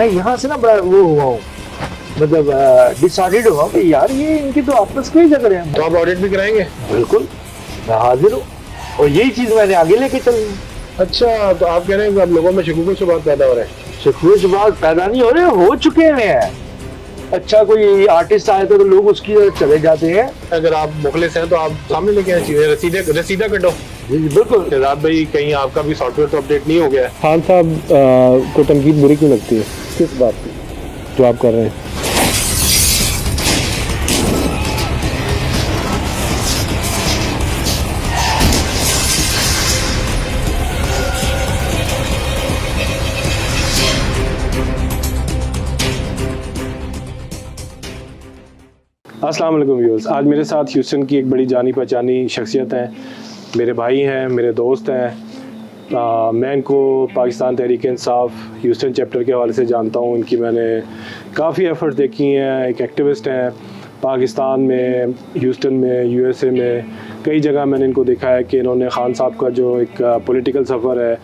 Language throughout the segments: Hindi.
मैं यहाँ से ना बड़ा वो हुआ हूँ, मतलब डिसऑर्डर्ड हुआ कि यार ये इनकी तो आपस में ही झगड़े हैं। तो आप ऑडिट भी कराएंगे? बिल्कुल, मैं हाजिर हूँ और यही चीज़ मैंने आगे लेके चलनी है। अच्छा, तो आप कह रहे हैं कि अब लोगों में शिकूक से बात पैदा हो रहा है? शिकवे से बात पैदा नहीं हो रहे, हो चुके हैं। अच्छा कोई आर्टिस्ट आए तो लोग उसकी तरफ चले जाते हैं। अगर आप मुखलिस हैं तो आप सामने लेके आए चीजें, रसीदा कटो। जी बिल्कुल। शहजाद भाई, कहीं आपका भी सॉफ्टवेयर तो अपडेट नहीं हो गया है? खान साहब को तनकीद बुरी क्यों लगती है? किस बात की जो आप कर रहे हैं? अस्सलाम वालेकुम व्यूअर्स। आज मेरे साथ ह्यूस्टन की एक बड़ी जानी पहचानी शख्सियत हैं, मेरे भाई हैं, मेरे दोस्त हैं। मैं इनको पाकिस्तान तहरीक इंसाफ ह्यूस्टन चैप्टर के हवाले से जानता हूँ। इनकी मैंने काफ़ी एफ़र्ट देखी हैं। एक एक्टिविस्ट हैं पाकिस्तान में, ह्यूस्टन में, यूएसए में, कई जगह मैंने इनको देखा है कि इन्होंने खान साहब का जो एक पॉलिटिकल सफ़र है,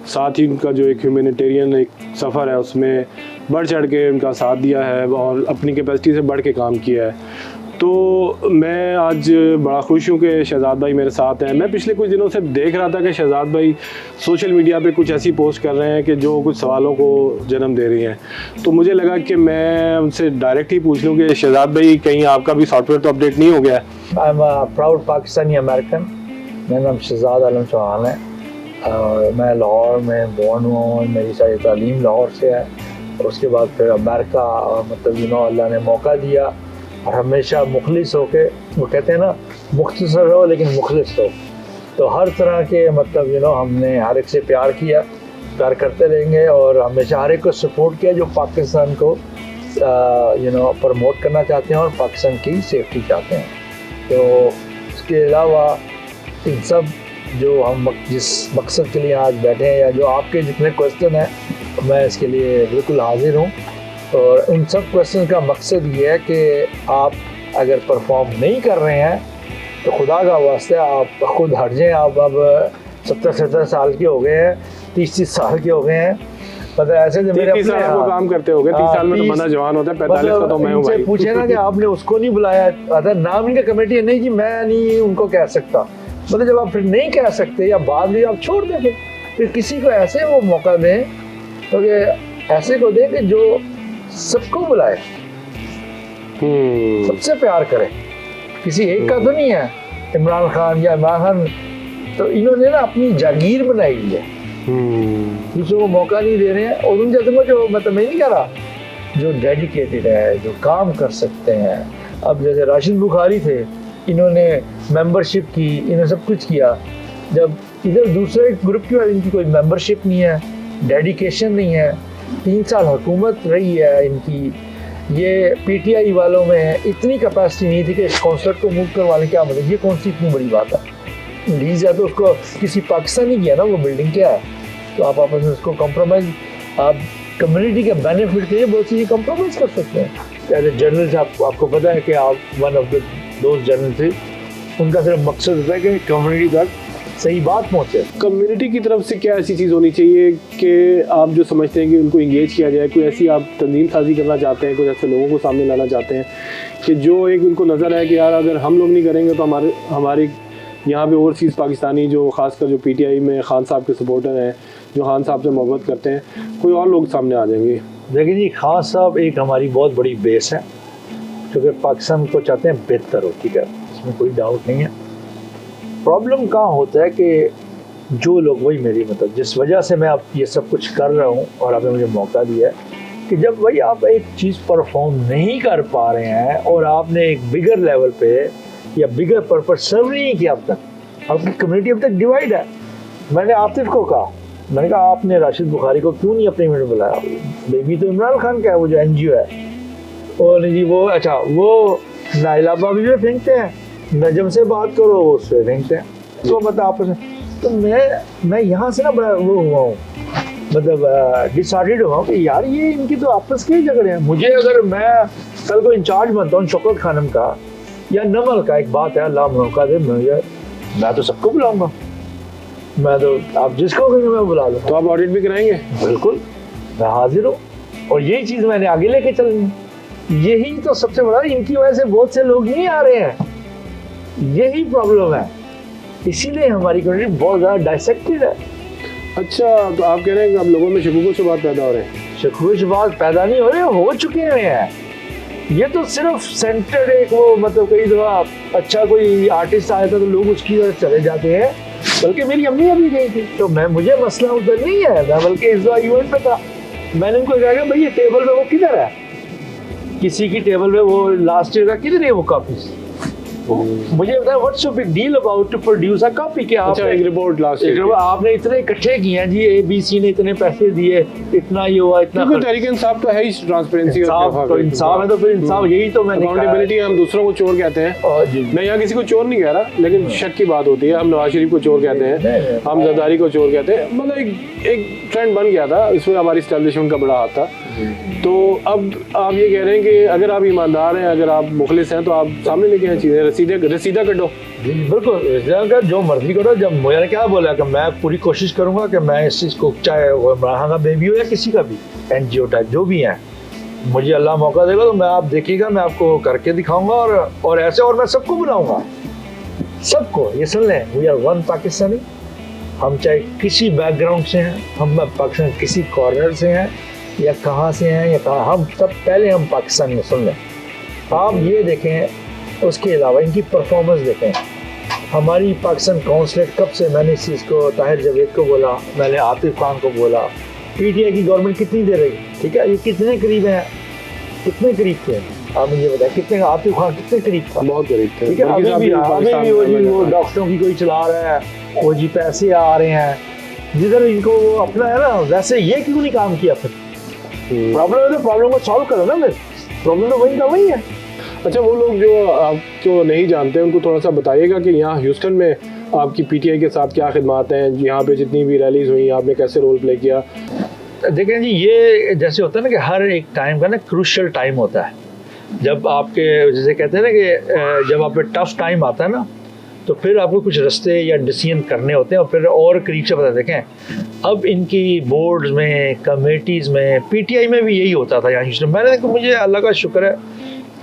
साथ ही उनका जो एक ह्यूमैनिटेरियन एक सफ़र है, उसमें बढ़ चढ़ के उनका साथ दिया है और अपनी कैपेसिटी से बढ़ के काम किया है। तो मैं आज बड़ा खुश हूँ कि शहजाद भाई मेरे साथ हैं। मैं पिछले कुछ दिनों से देख रहा था कि शहजाद भाई सोशल मीडिया पे कुछ ऐसी पोस्ट कर रहे हैं कि जो कुछ सवालों को जन्म दे रही हैं। तो मुझे लगा कि मैं उनसे डायरेक्ट ही पूछ लूँ कि शहजाद भाई, कहीं आपका भी सॉफ्टवेयर तो अपडेट नहीं हो गया है? I am a proud Pakistani American. मेरा नाम शहजाद आलम चौहान है और मैं लाहौर में बोर्न हुआ हूँ। मेरी सारी तालीम लाहौर से है और उसके बाद फिर अमेरिका, मतलब अल्लाह ने मौका दिया और हमेशा मुखलिस होके, वो कहते हैं ना, मुख्तसर रहो लेकिन मुखलिस हो। तो हर तरह के मतलब हमने हर एक से प्यार किया, प्यार करते रहेंगे और हमेशा हर एक को सपोर्ट किया जो पाकिस्तान को प्रमोट करना चाहते हैं और पाकिस्तान की सेफ्टी चाहते हैं। तो इसके अलावा इन सब जो हम जिस मकसद के लिए आज बैठे हैं या जो आपके जितने क्वेश्चन हैं, मैं इसके लिए बिल्कुल हाजिर हूँ। और उन सब क्वेश्चन का मकसद ये है कि आप अगर परफॉर्म नहीं कर रहे हैं तो खुदा का वास्ते आप खुद हट जाएं। आप अब 70-70 साल के हो गए हैं, 30-30 साल के हो गए हैं, मतलब ऐसे जो मेरे 30 साल को काम करते हो गए। 30 साल में तो बंदा जवान होता है, 45 का तो मैं हूँ भाई। पूछे ना कि आपने उसको नहीं बुलाया, नाम इनका कमेटी है, नहीं जी मैं नहीं उनको कह सकता। मतलब जब आप फिर नहीं कह सकते या बाद में आप छोड़ दें, फिर किसी को ऐसे वो मौका दें, क्योंकि ऐसे को दें कि जो सबको बुलाए, सबसे प्यार करे। किसी एक का तो नहीं है इमरान खान या इमरान खान, तो इन्होंने ना अपनी जागीर बनाई है, दूसरों को मौका नहीं दे रहे हैं। और उन जैसे में जो मतलब मैं नहीं कह रहा, जो डेडिकेटेड है, जो काम कर सकते हैं। अब जैसे राशिद बुखारी थे, इन्होंने मेंबरशिप की, इन्होंने सब कुछ किया। जब इधर दूसरे ग्रुप की इनकी कोई मेंबरशिप नहीं है, डेडिकेशन नहीं है, 3 साल हुकूमत रही है इनकी। ये पीटीआई वालों में इतनी कैपेसिटी नहीं थी कि इस कॉन्सर्ट को मूव करवा लें। क्या मतलब ये कौन सी इतनी बड़ी बात है? लीज है तो उसको किसी पाकिस्तानी किया ना, वो बिल्डिंग क्या है, तो आप आपस में उसको कॉम्प्रोमाइज़, आप कम्युनिटी के बेनिफिट के लिए बहुत चीज़ें कॉम्प्रोमाइज़ कर सकते हैं। एज ए जर्नलिस्ट आपको पता है कि आप वन ऑफ द दोस्त जर्नल थे, उनका सिर्फ मकसद होता है कि कम्युनिटी तक सही बात पहुँचे। कम्युनिटी की तरफ से क्या ऐसी चीज़ होनी चाहिए कि आप जो समझते हैं कि उनको इंगेज किया जाए? कोई ऐसी आप तंजीम साजी करना चाहते हैं, कुछ ऐसे लोगों को सामने लाना चाहते हैं कि जो एक उनको नज़र है कि यार अगर हम लोग नहीं करेंगे तो हमारे यहाँ पे ओवरसीज़ पाकिस्तानी जो खासकर जो पीटीआई में खान साहब के सपोर्टर हैं, जो खान साहब से मोहब्बत करते हैं, कोई और लोग सामने आ जाएंगे? देखिए जी, खान साहब एक हमारी बहुत बड़ी बेस है, क्योंकि पाकिस्तान को चाहते हैं बेहतर हो, ठीक है, इसमें कोई डाउट नहीं है। प्रॉब्लम कहाँ होता है कि जो लोग, वही मेरी मतलब जिस वजह से मैं अब ये सब कुछ कर रहा हूँ और आपने मुझे मौका दिया है कि जब वही आप एक चीज़ परफॉर्म नहीं कर पा रहे हैं और आपने एक बिगर लेवल पे या बिगर पर्पस सर्व नहीं किया, अब तक आपकी कम्युनिटी अब तक डिवाइड है। मैंने आतिफ को कहा, मैंने कहा आपने राशिद बुखारी को क्यों नहीं अपने इवेंट बुलाया? बेबी तो इमरान खान का है, वो जो NGO है। और नहीं जी वो, अच्छा वो नाइला बाबी में फेंकते हैं, नजम से बात करो वो उससे फेंकते हैं, तो मतलब आपस में। तो मैं यहाँ से ना बड़ा वो हुआ हूँ, मतलब डिसऑर्डर्ड हुआ हूँ कि यार ये इनकी तो आपस के ही झगड़े हैं। मुझे अगर मैं कल को इंचार्ज बनता हूँ शौकत खानम का या नमल का, एक बात है, अल्लाह मौका दे, मैं तो सबको बुलाऊंगा। मैं तो आप जिसको कहेंगे मैं बुला लूँ। तो आप ऑडिट भी कराएंगे? बिल्कुल, मैं हाजिर हूँ। और यही चीज मैंने आगे लेके चलनी है। यही तो सबसे बड़ा, इनकी वजह से बहुत से लोग नहीं आ रहे हैं, यही प्रॉब्लम है। इसीलिए हमारी कम्युनिटी बहुत ज्यादा डाइसेक्टेड है। अच्छा, तो आप कह रहे हैं कि अब लोगों में शगुफ़ शुबात पैदा हो रहे हैं? शगुफ़ शुबात पैदा नहीं हो रहे, हो चुके हैं। ये तो सिर्फ सेंटर्ड एक वो, मतलब कई दफा अच्छा कोई आर्टिस्ट आया था तो लोग उसकी तरफ चले जाते हैं। बल्कि मेरी अम्मी अभी गई थी तो मुझे मसला उधर नहीं है, मैं बल्कि इस बार इवेंट पे था, मैंने उनको कहा कि भाई ये टेबल पे वो किधर है, किसी की टेबल पे वो लास्ट ईयर का किधर है वो कॉपीज। मुझे बताया what's big deal about to produce a copy, कि अच्छा, एक रिपोर्ट लास्ट ईयर आपने इतने इकट्ठे किए हैं जी, ABC ने इतने पैसे दिए, इतना ये हुआ, इतना तहरीक इंसाफ तो है ही, ट्रांसपेरेंसी तो इंसाफ है, तो फिर इंसाफ यही तो मैंने अकाउंटेबिलिटी। हम दूसरों को चोर कहते हैं, मैं यहाँ किसी को चोर नहीं कह रहा, लेकिन शक की बात होती है। हम नवाज शरीफ को चोर कहते हैं, हम जरदारी को चोर कहते हैं, मतलब एक ट्रेंड बन गया था, इसमें हमारी एस्टेब्लिशमेंट का बड़ा हाथ था। तो अब आप ये कह रहे हैं कि अगर आप ईमानदार हैं, अगर आप मुखलिस हैं, तो आप सामने लेके आए चीज़ें, रसीदा कटो। बिल्कुल, जो मर्जी करो। जब मुझे क्या बोला कि मैं पूरी कोशिश करूंगा कि मैं इस चीज़ को, चाहे वो इमरान का बेबी हो या किसी का भी NGO टाइप जो भी है, मुझे अल्लाह मौका देगा तो मैं, आप देखिएगा, मैं आपको करके दिखाऊंगा। और ऐसे, और मैं सबको बुलाऊंगा, सबको। ये सुन लें, वी आर वन पाकिस्तानी। हम चाहे किसी बैकग्राउंड से हैं, हम पाकिस्तान किसी कॉर्नर से हैं या कहाँ से हैं या कहाँ, हम सब पहले हम पाकिस्तानी। सुन लें, आप ये देखें, उसके अलावा इनकी परफॉर्मेंस देखें। हमारी पाकिस्तान काउंसलेट कब से, मैंने इस चीज़ को ताहिर जावेद को बोला, मैंने आतिफ खान को बोला, PTI की गवर्नमेंट कितनी दे रही, ठीक है, ये कितने करीब हैं, कितने करीब थे आप मुझे बताएं, कितने, आतिफ खान कितने करीब था? बहुत करीब थे, ठीक है। अभी भी वो डॉक्टरों की कोई चला रहा है, वो जी पैसे आ रहे हैं, जिधर इनको वो अपना है ना, वैसे ये क्यों नहीं काम किया? फिर प्रॉब्लम है तो प्रॉब्लम को सॉल्व करो ना, फिर प्रॉब्लम तो वही का वही है। अच्छा, वो लोग जो आपको नहीं जानते उनको थोड़ा सा बताइएगा कि यहाँ ह्यूस्टन में आपकी PTI के साथ क्या खिदमात हैं, यहाँ पे जितनी भी रैलीज हुई आपने कैसे रोल प्ले किया? देखें जी, ये जैसे होता है ना कि हर एक टाइम का ना क्रूशियल टाइम होता है। जब आपके, जैसे कहते हैं ना कि जब आप पे टफ टाइम आता है ना, तो फिर आपको कुछ रास्ते या डिसीजन करने होते हैं, और फिर और करीब से पता। देखें, अब इनकी बोर्ड्स में, कमेटीज़ में, PTI में भी यही होता था यहाँ ह्यूस्टन। मैंने, मुझे अल्लाह का शुक्र है,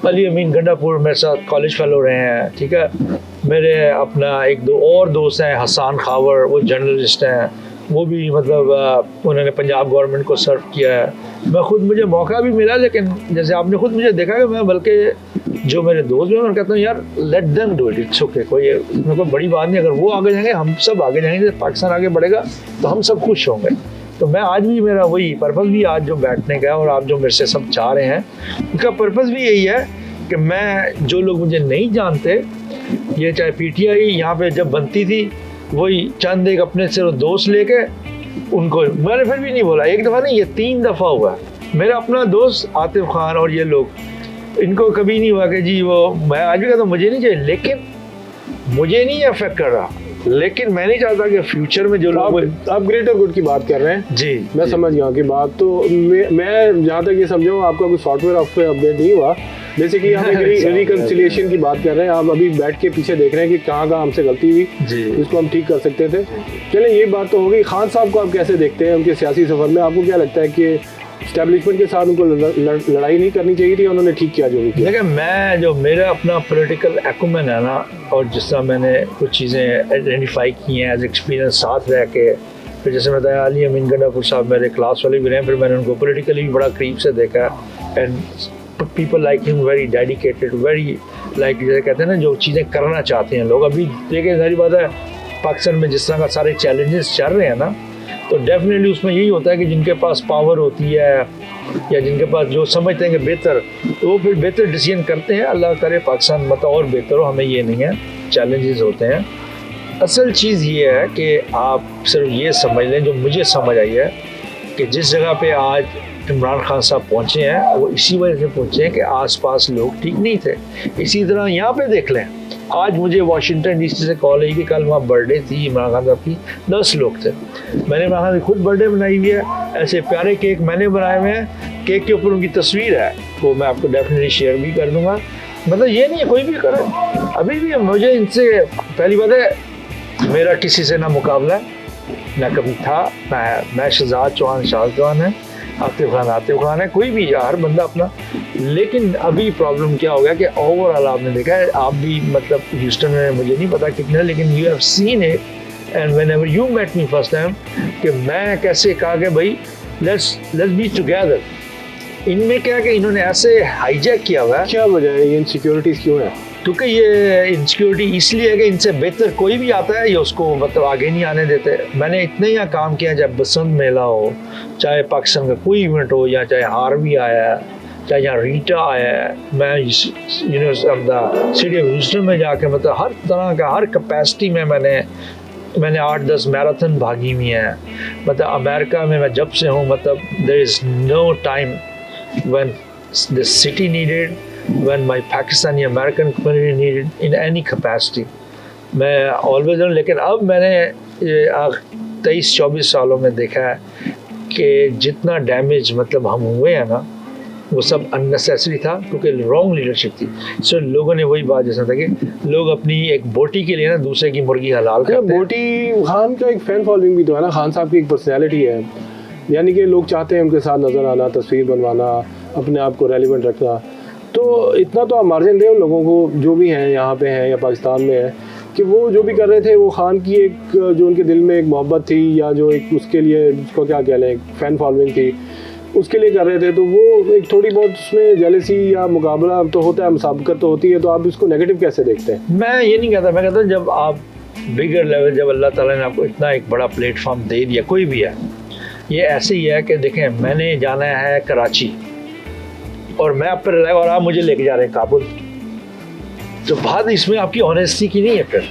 अली अमीन गंडापुर मेरे साथ कॉलेज फेलो रहे हैं, ठीक है। मेरे अपना एक दो और दोस्त हैं, हसान खावर, वो जर्नलिस्ट हैं, वो भी मतलब उन्होंने पंजाब गवर्नमेंट को सर्व किया है। मैं खुद, मुझे मौका भी मिला, लेकिन जैसे आपने खुद मुझे देखा कि मैं, बल्कि जो मेरे दोस्त हैं, मैं कहता हूँ यार let them do it, it's okay, इसमें कोई बड़ी बात नहीं। अगर वो आगे जाएंगे, हम सब आगे जाएंगे, पाकिस्तान आगे बढ़ेगा तो हम सब खुश होंगे। तो मैं आज भी, मेरा वही पर्पज़ भी आज जो बैठने का, और आप जो मेरे से सब चाह रहे हैं, उनका पर्पज़ भी यही है कि मैं, जो लोग मुझे नहीं जानते, ये चाहे PTI यहाँ पे जब बनती थी, वही चंद एक अपने सिर्फ दोस्त लेके उनको, मैंने फिर भी नहीं बोला, एक दफ़ा नहीं, ये 3 दफ़ा हुआ। मेरा अपना दोस्त आतिफ खान और ये लोग, इनको कभी नहीं हुआ कि जी वो, मैं आज भी कहता हूँ मुझे नहीं चाहिए, लेकिन मुझे नहीं अफेक्ट कर रहा, लेकिन मैं नहीं चाहता कि फ्यूचर में जो लोग, आप ग्रेटर गुड की बात कर रहे हैं जी, मैं समझ गया की बात। तो मैं जहाँ तक ये समझा, आपका कोई सॉफ्टवेयर अपडेट नहीं हुआ, बेसिकली आप रिकंसिलिएशन की बात कर रहे हैं, आप अभी बैठ के पीछे देख रहे हैं कि कहाँ हमसे गलती हुई, इसको हम ठीक कर सकते थे। चलिए, ये बात तो हो गई। खान साहब को आप कैसे देखते हैं उनके सियासी सफर में? आपको क्या लगता है कि एस्टेब्लिशमेंट के साथ उनको लड़ाई नहीं करनी चाहिए थी, उन्होंने ठीक किया जो भी किया? देखिए, मैं, जो मेरा अपना पॉलिटिकल एक्यूमेन है ना, और जिस तरह मैंने कुछ चीज़ें आइडेंटिफाई की हैं एज एक्सपीरियंस साथ रह के, फिर जैसे मैं बताया, अली अमीन गंडापुर साहब मेरे क्लास वाले भी रहे, फिर मैंने उनको पॉलिटिकली भी बड़ा करीब से देखा, and people like him, very dedicated, very like, जैसे कहते हैं ना, जो चीज़ें करना चाहते हैं लोग। अभी देखिए, सारी बात है, पाकिस्तान में जिस तरह का सारे चैलेंजेस चल रहे हैं ना, तो डेफिनेटली उसमें यही होता है कि जिनके पास पावर होती है या जिनके पास जो समझते हैं कि बेहतर, तो वो फिर बेहतर डिसीजन करते हैं। अल्लाह करे पाकिस्तान मतलब और बेहतर हो, हमें ये नहीं है, चैलेंजेस होते हैं। असल चीज़ ये है कि आप सिर्फ ये समझ लें, जो मुझे समझ आई है, कि जिस जगह पे आज इमरान खान साहब पहुँचे हैं, वो इसी वजह से पहुँचे हैं कि आसपास लोग ठीक नहीं थे। इसी तरह यहाँ पे देख लें, आज मुझे वाशिंगटन DC से कॉल आई कि कल वहाँ बर्थडे थी इमरान खान साहब की, 10 लोग थे। मैंने इमरान खान की खुद बर्थडे बनाई हुई है, ऐसे प्यारे केक मैंने बनाए हुए हैं, केक के ऊपर उनकी तस्वीर है, वो मैं आपको डेफिनेटली शेयर भी कर दूँगा। मतलब ये नहीं है कोई भी करे, अभी भी मुझे इनसे, पहली बात है मेरा किसी से ना मुकाबला है, ना कभी था, ना है। मैं शहजाद चौहान है, आतिफ खान है, कोई भी, हर बंदा अपना। लेकिन अभी प्रॉब्लम क्या हो गया कि ओवरऑल आपने देखा है, आप भी मतलब ह्यूस्टन में मुझे नहीं पता कितने, लेकिन you have seen it and whenever you met me first time कि मैं कैसे कहा कि भाई लेट्स बी टुगेदर। इनमें क्या कि इन्होंने ऐसे हाईजैक किया हुआ है। क्या वजह है, ये इनसिक्योरिटीज़ क्यों है? क्योंकि ये इनसिक्योरिटी इसलिए है कि इनसे बेहतर कोई भी आता है ये उसको मतलब आगे नहीं आने देते। मैंने इतने यहाँ काम किया, चाहे बसंत मेला हो, चाहे पाकिस्तान का कोई इवेंट हो, या चाहे हार्वी आया है, चाहे यहाँ रीटा आया है, मैं यूनिवर्सिटी सिटी ऑफ ह्यूस्टन में जाके मतलब हर तरह का, हर कैपेसिटी में मैंने 8-10 मैराथन भागी हुई हैं। मतलब अमेरिका में मैं जब से हूँ, मतलब there is no time when the city needed, when my Pakistani American community needed in any capacity, मैं always हूँ। लेकिन अब मैंने 23-24 सालों में देखा है कि जितना डैमेज मतलब हम हुए हैं ना, वो सब अननेसेसरी था क्योंकि रॉन्ग लीडरशिप थी। सो लोगों ने वही बात जैसा था कि लोग अपनी एक बोटी के लिए ना दूसरे की मुर्गी हलाल करते हैं। बोटी खान का एक फैन फॉलोइंग भी तो है ना, खान साहब की एक पर्सनैलिटी है, यानी कि लोग चाहते हैं उनके साथ नज़र आना, तस्वीर बनवाना, अपने आप को रेलिवेंट रखना। तो इतना तो आप मार्जिन दें उन लोगों को जो भी हैं यहाँ पे हैं या पाकिस्तान में हैं, कि वो जो भी कर रहे थे वो खान की एक जो उनके दिल में एक मोहब्बत थी, या जो एक उसके लिए उसको क्या कह लें फ़ैन फॉलोइंग थी, उसके लिए कर रहे थे। तो वो एक थोड़ी बहुत उसमें जेलसी या मुकाबला तो होता है, मुसाबकत तो होती है। तो आप इसको नेगेटिव कैसे देखते हैं? मैं ये नहीं कहता, मैं कहता जब आप बिगर लेवल, जब अल्लाह ताला ने आपको इतना एक बड़ा प्लेटफॉर्म दे दिया, कोई भी है, ये ऐसे ही है कि देखें मैंने जाना है कराची और मैं आप पर रिलाय, और आप मुझे लेके जा रहे हैं काबुल, तो बात इसमें आपकी ऑनेस्टी की नहीं है। फिर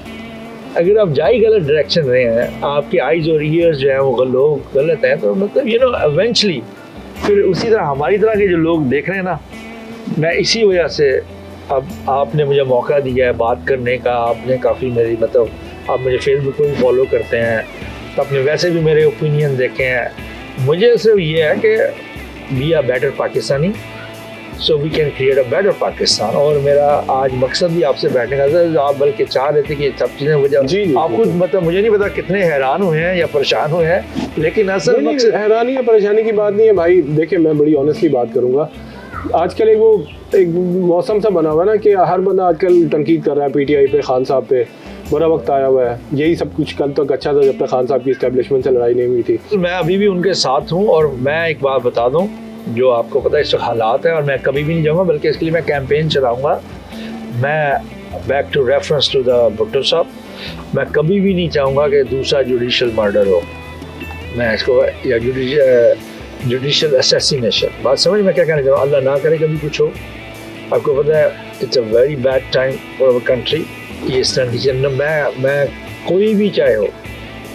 अगर आप जा ही गलत डायरेक्शन रहे हैं, आपके आइज और ईयर्स जो हैं वो लोग गलत हैं, तो मतलब इवेंचुअली फिर उसी तरह हमारी तरह के जो लोग देख रहे हैं ना, मैं इसी वजह से, अब आपने मुझे मौका दिया है बात करने का, आपने काफ़ी मेरी मतलब आप मुझे फेसबुक पर भी फॉलो करते हैं, तो आपने वैसे भी मेरे ओपिनियन देखे हैं। मुझे सिर्फ ये है कि be a better Pakistani, so we can create a better Pakistan. और मेरा आज मकसद भी आपसे बैठने का था, आप बल्कि चाह रहे थे कि सब चीज़ें वजह आप खुद मतलब मुझे नहीं पता कितने हैरान हुए हैं या परेशान हुए हैं, लेकिन असल मकसद हैरानी या परेशानी की बात नहीं है भाई। देखिए मैं बड़ी ऑनेस्टली बात करूँगा, आजकल एक मौसम सा बना हुआ है ना कि हर बंदा आजकल तनकीद कर रहा है पीटीआई पे, खान साहब पे। बुरा वक्त आया हुआ है, यही सब कुछ कल तक अच्छा था जब तक खान साहब की इस्टेब्लिशमेंट से लड़ाई नहीं हुई थी। मैं अभी भी उनके साथ हूँ, और मैं एक बात बता दूँ जो आपको पता है इस हालात है, और मैं कभी भी नहीं जाऊँगा, बल्कि इसके लिए मैं कैंपेन चलाऊँगा। मैं back to reference to the Bhutto साहब, मैं कभी भी नहीं चाहूँगा कि दूसरा जुडिशल मर्डर हो, मैं इसको या जुडिशल असैसिनेशन, बात समझ में क्या कहना चाहूँ, अल्लाह ना करे कभी कुछ हो। आपको पता है it's a very bad time for our country. ये इस तरह की मैं कोई भी चाहे हो,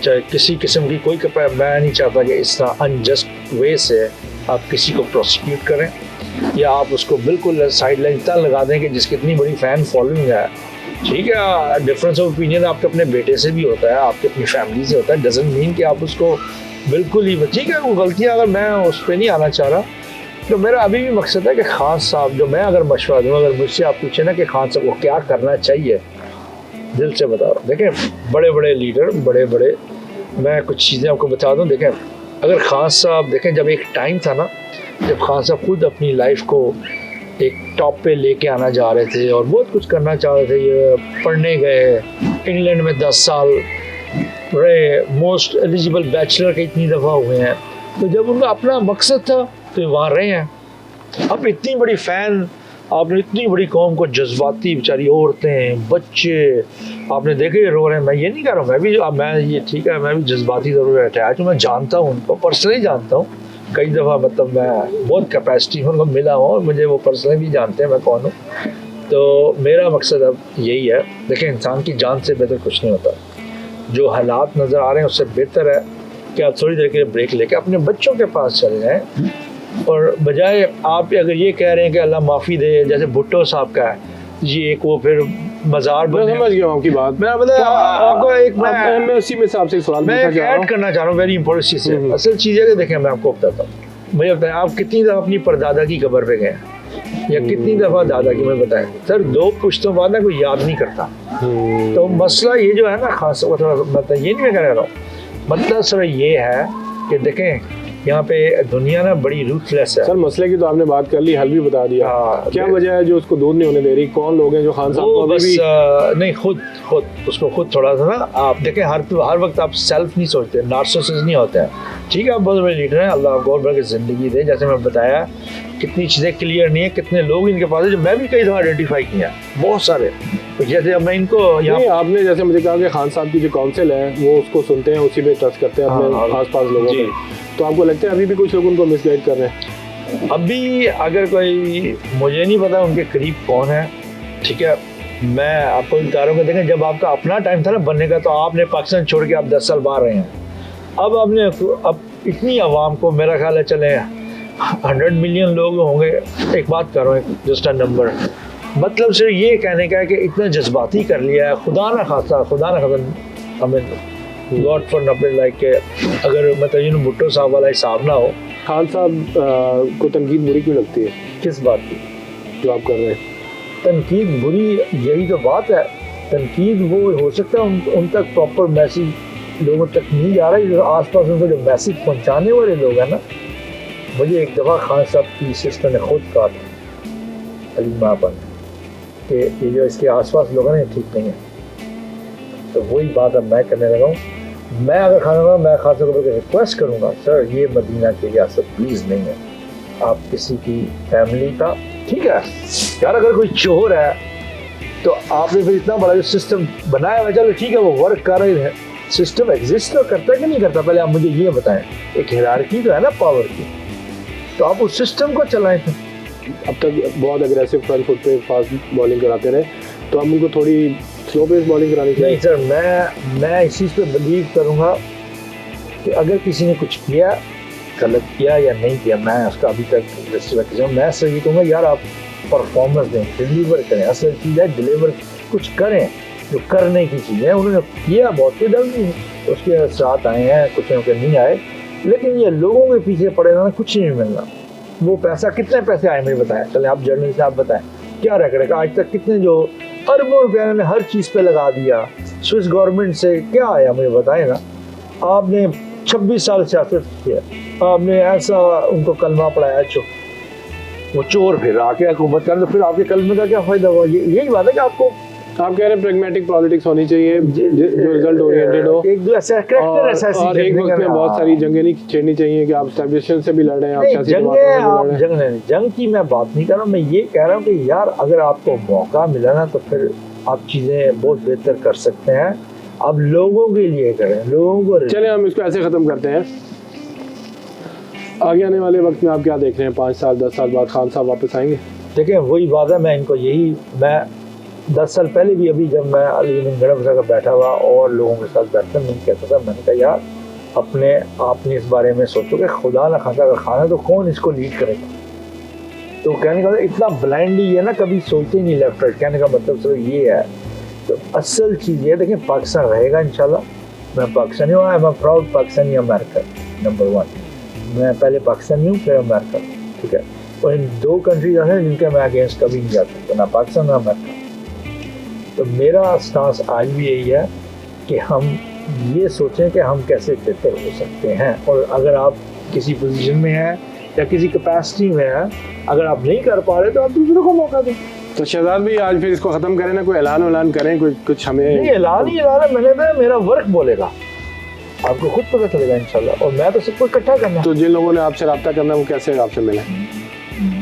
चाहे किसी किस्म की कोई मैं नहीं चाहता कि इस तरह अनजस्ट वे से आप किसी को प्रोसिक्यूट करें, या आप उसको बिल्कुल साइड लाइन तक लगा दें कि जिसकी इतनी बड़ी फ़ैन फॉलोइंग है। ठीक है, डिफरेंस ऑफ ओपिनियन आपके अपने बेटे से भी होता है, आपकी अपनी फैमिली से होता है, डजंट मीन कि आप उसको बिल्कुल ही, ठीक है वो गलतियाँ, अगर मैं उस पर नहीं आना चाह रहा, तो मेरा अभी भी मकसद है कि खान साहब जो मैं अगर मशवरा दूँ, अगर मुझसे आप पूछे ना कि खान साहब को क्या करना चाहिए, दिल से बता रहा हूँ। देखें बड़े बड़े लीडर, बड़े बड़े, मैं कुछ चीज़ें आपको बता दूँ। देखें अगर खान साहब, देखें जब एक टाइम था ना जब खान साहब खुद अपनी लाइफ को एक टॉप पे लेके आना चाह रहे थे और बहुत कुछ करना चाह रहे थे, ये पढ़ने गए इंग्लैंड में 10 साल रहे, मोस्ट एलिजिबल बैचलर के इतनी दफ़ा हुए हैं, तो जब उनका अपना मकसद था तो वहाँ रहे हैं। अब इतनी बड़ी फ़ैन, आपने इतनी बड़ी कौम को, जज्बाती बेचारी औरतें बच्चे आपने देखे रो रहे हैं। मैं ये नहीं कह रहा हूँ, मैं ये ठीक है, मैं भी जज्बाती ज़रूर अटैच हूँ, मैं जानता हूँ उनको, पर्सनली जानता हूँ, कई दफ़ा मतलब मैं बहुत कैपेसिटी में उनको मिला हूँ और मुझे वो पर्सनली भी जानते हैं मैं कौन हूँ। तो मेरा मकसद अब यही है, देखें इंसान की जान से बेहतर कुछ नहीं होता। जो हालात नज़र आ रहे हैं उससे बेहतर है कि आप थोड़ी देर के लिए ब्रेक लेके अपने बच्चों के पास चले जाएँ, और बजाय आप अगर ये कह रहे हैं कि अल्लाह माफ़ी दे, जैसे भुट्टो साहब का है जी, एक वो फिर मज़ार मैं समझ गया आपकी बात। मैं मतलब आपको एक मैं उसी में से आपसे एक सवाल पूछना चाह रहा हूं, करना चाह रहा हूँ, वेरी इंपॉर्टेंट चीज़ है। असल चीज़ है कि देखें मैं आपको बताता हूँ, मुझे बताएं आप कितनी दफ़ा अपनी परदादा की कब्र पे गए या कितनी दफ़ा दादा की, मैं बताएं सर 2 पुश्तों बाद ना कोई याद नहीं करता। तो मसला ये जो है ना खास मतलब ये नहीं मैं कह रहा हूँ, मतलब सर ये है कि देखें यहाँ पे दुनिया ना बड़ी रूथलेस है। सर मसले की तो आपने बात कर ली, हल भी बता दिया। हाँ, क्या वजह है जो उसको दूर नहीं होने दे रही? कौन लोग हैं जो खान साहब को वो अभी बस भी नहीं, खुद उसको खुद थोड़ा सा ना, आप देखें हर वक्त आप सेल्फ नहीं सोचते, नार्सिसिस्ट नहीं होते हैं। ठीक है, आप बहुत बड़े लीडर हैं, अल्लाह आपको और बढ़ के ज़िंदगी दे। जैसे मैं बताया कितनी चीज़ें क्लियर नहीं है, कितने लोग इनके पास है जो मैं भी कई दफ़ा आइडेंटिफाई किया, बहुत सारे। तो जैसे अब मैं इनको यहाँ नहीं, आपने जैसे मुझे कहा कि खान साहब की जो काउंसिल है वो उसको सुनते हैं, उसी पे ट्रस्ट करते हैं अपने हाँ, आसपास लोगों जी। पे। तो आपको लगता है अभी भी कुछ लोग उनको मिसगाइड कर रहे हैं? अभी अगर कोई, मुझे नहीं पता उनके करीब कौन है, ठीक है, मैं आपको बता रहा हूँ कि देखें जब आपका अपना टाइम था ना बनने का, तो आपने पाकिस्तान छोड़ के आप 10 साल बाहर रहे हैं। अब इतनी आवाम को, मेरा ख्याल है चले 100 मिलियन लोग होंगे, एक बात कर रहा हूँ, जस्ट अ नंबर, मतलब सिर्फ ये कहने का है कि इतना जज्बाती कर लिया है। खुदा ना खासा हमें गॉड फॉर नॉट लाइक के, अगर मतलब भुट्टो साहब वाला हिसाब ना हो। खान साहब को तनकीद बुरी क्यों लगती है किस बात की जो आप कर रहे हैं? तनकीद बुरी? यही तो बात है, तनकीद वो हो सकता है उन तक प्रॉपर मैसेज लोगों तक नहीं जा रहा है, जो आसपास उनको जो मैसेज पहुंचाने वाले लोग हैं ना। मुझे एक दफ़ा खान साहब की सिस्टर ने खुद कहा था, अलीमा अपन, कि ये जो इसके आसपास लोग हैं ना, ठीक नहीं है। तो वही बात अब मैं करने लगा हूँ। मैं अगर खाना, मैं खास तौर पर रिक्वेस्ट करूँगा, सर ये मदीना की रियासत प्लीज़ नहीं है, आप किसी की फैमिली का, ठीक है यार, अगर कोई चोर है तो आपने फिर इतना बड़ा जो सिस्टम बनाया हुआ, चलो ठीक है वो वर्क कर रहे हैं, सिस्टम एग्जिस्ट तो करता है कि नहीं करता, पहले आप मुझे ये बताएं। एक हिरार्की तो है ना पावर की, तो आप उस सिस्टम को चलाएं। फिर अब तक बहुत अग्रेसिव फ्रंट फुट पे फास्ट बॉलिंग कराते रहे, तो अब उनको थोड़ी स्लो पेस बॉलिंग करानी चाहिए। नहीं सर, मैं इस चीज़ पे बिलीव करूँगा कि अगर किसी ने कुछ किया, गलत किया या नहीं किया, मैं उसका अभी तक मैं सर ये कहूँगा यार आप परफॉर्मेंस दें, डिलीवर करें। असल चीज़ है डिलीवर, कुछ करें जो करने की चीज़ है। उन्होंने किया बहुत ही डल नहीं, उसके साथ आए हैं, कुछ के नहीं आए, लेकिन ये लोगों के पीछे पड़े ना, कुछ नहीं मिलना। वो पैसा, कितने पैसे आए मुझे बताया, चले आप जर्नलिस्ट आप बताएं, क्या रिकॉर्ड है आज तक, कितने जो अरबों रुपया ने हर चीज़ पे लगा दिया, स्विस गवर्नमेंट से क्या आया मुझे बताएं ना। आपने 26 साल सियासत किया, आपने ऐसा उनको कलमा पढ़ाया, वो चोर फिर आके हुकूमत कर, तो फिर आपके कलमे का क्या फायदा हुआ? यही बात है कि आपको, आप कह रहे हैं प्रैग्मेटिक पॉलिटिक्स होनी चाहिए जो रिजल्ट ओरिएंटेड हो, एक ऐसा कैरेक्टर ऐसा और एक वक्त में बहुत सारी जंगें नहीं छेड़नी चाहिए कि आप एस्टैब्लिशमेंट से भी लड़ रहे हैं, आप सियासी जमातों से भी लड़ रहे हैं। जंग की मैं बात नहीं कर रहा हूँ, मैं ये कह रहा हूँ कि यार अगर आपको मौका मिला ना तो फिर आप चीज़ें बहुत बेहतर कर सकते हैं। अब लोगों के लिए करें, लोगों को। चले हम इसको ऐसे ख़त्म करते हैं। आगे आने वाले वक्त में आप क्या देख रहे हैं? 5 साल 10 साल बाद खान साहब वापस आएंगे? देखिए वही बात है, मैं इनको यही, मैं 10 साल पहले भी, अभी जब मैं अली गणप का बैठा हुआ और लोगों के साथ बैठकर नहीं कहता था, मैंने कहा यार अपने आपने इस बारे में सोचो कि खुदा ना खासा अगर खाना तो कौन इसको लीड करेगा। तो कहने का इतना ब्लाइंडली है ना, कभी सोचते ही नहीं लेफ्ट राइट, कहने का मतलब सिर्फ ये है। तो असल चीज़ ये देखिए, पाकिस्तान रहेगा इंशाल्लाह। मैं पाकिस्तानी हूँ, I am proud Pakistani American, number 1। मैं पहले पाकिस्तानी हूँ फिर अमेरिका, ठीक है। और इन 2 कंट्रीज हैं जिनके मैं अगेंस्ट कभी नहीं जा सकता, ना पाकिस्तान ना अमेरिका। तो मेरा स्टांस आज भी यही है कि हम ये सोचें कि हम कैसे बेहतर हो सकते हैं। और अगर आप किसी पोजीशन में हैं या किसी कैपेसिटी में हैं, अगर आप नहीं कर पा रहे तो आप दूसरों को मौका दें। तो शहजाद भाई आज फिर इसको ख़त्म करें ना, कोई ऐलान करें, कुछ हमें नहीं, ऐलान ही ऐलान है, मैंने कहा मेरा वर्क बोलेगा, आपको खुद पता चलेगा इंशाल्लाह। और मैं तो सबको इकट्ठा करना। तो जिन लोगों ने आपसे रब्ता करना है वो कैसे आपसे मिले?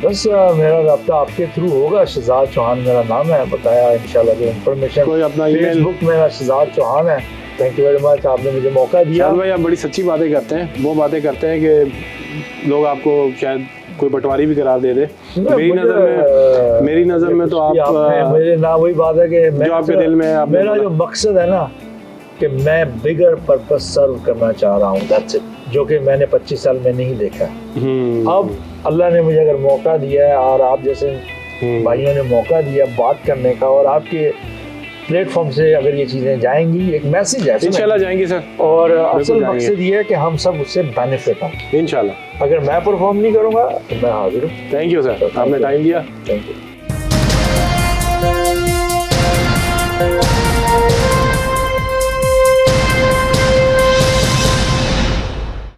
बस मेरा रब्ता आपके थ्रू होगा। शहजाद चौहान मेरा नाम है, बताया इंशाल्लाह जो इन्फॉर्मेशन। कोई अपना फेसबुक मेरा शहजाद चौहान है। थैंक यू वेरी मच, आपने मुझे मौका दिया। भाई आप बड़ी सच्ची बातें करते हैं, वो बातें करते हैं कि लोग आपको शायद कोई पटवारी भी करार दे दे। मेरी नज़र में तो आप, मेरे ना वही बात है कि जो आपके दिल में है, मेरा जो मकसद है ना कि मैं बिगर पर्पस सर्व करना चाह रहा हूँ, दैट्स इट, जो कि मैंने 25 साल में नहीं देखा। अब अल्लाह ने मुझे अगर मौका दिया है और आप जैसे भाइयों ने मौका दिया बात करने का, और आपके प्लेटफॉर्म से अगर ये चीज़ें जाएंगी, एक मैसेज है इंशाल्लाह जाएंगी सर। और असल मकसद ये है कि हम सब उससे बेनिफिट हैं इंशाल्लाह। अगर मैं परफॉर्म नहीं करूँगा तो मैं हाजिर हूँ। थैंक यू सर, आपने टाइम दिया। Thank you.